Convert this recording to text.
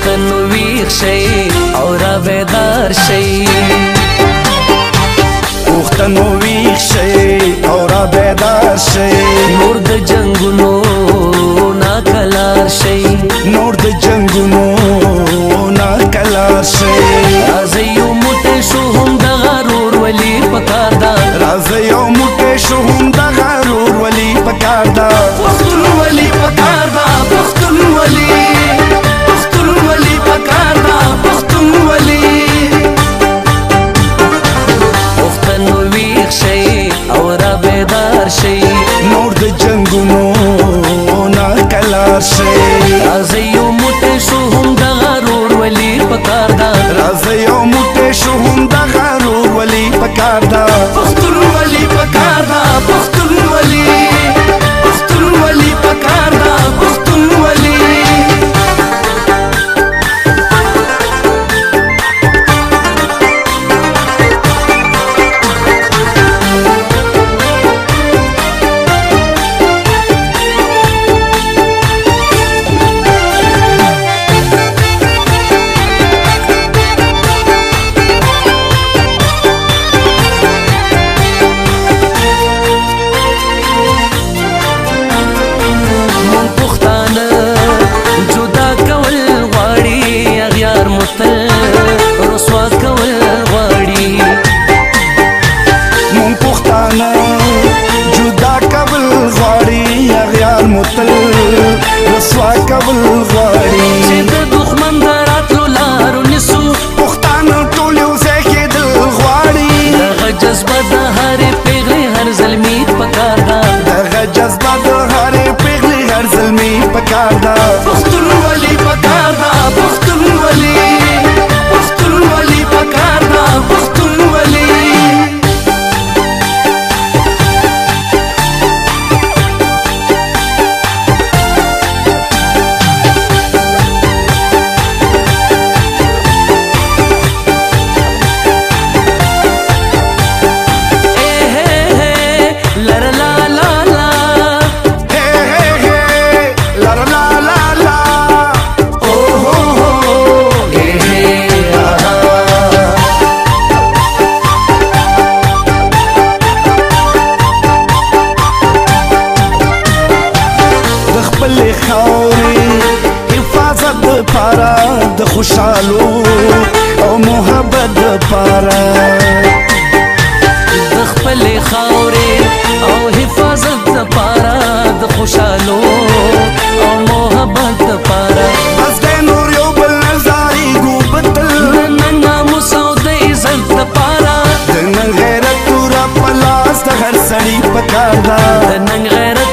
پښتنو ویښ شئ او را بیدار شئ پښتنو ویښ شئ او را بیدار شئ نور د جنګونو نه کلار شئ نور د جنګونو نه کلار شئ راځئ یو موټی شو هم دغه ورورولي پکار ده راځئ یو موټی شو هم دغه ورورولي پکار ده پښتونولي پکار ده پښتونولي پښتونولي پکار ده پښتونولي پښتنو ویښ شئ او را بیدار شئ نور د جنګونو نه کلار شئ راځئ یو موټی شو هم دغه ورورولي پکار ده راځئ یو موټی شو هم دغه ورورولي پکار ده پښتونولي پکار ده پښتونولي پښتونولي پکار ده پښتونولي رسوا کول غواړي چې د دښمن د راتلو لارو نیسو پښتانه ټول یو ځای کېدل غواړي دغه جذبه د هرې پیغلې هر زلمي پکار ده دغه جذبه د هرې پیغلې هر زلمي پکار ده پښتونولي پکار ده پښتونولي پښتونولي پکار ده پښتونولي د خوشحالو او محبت دپاره د خپلې خاورې او حفاظت دپاره د خوشحالو او محبت دپاره بس دی نور یو بل نه ځایږو بتل د نن ناموس او د عزت دپاره د نن غیرت توره په لاس د هر سړي پکار ده د نن غیرت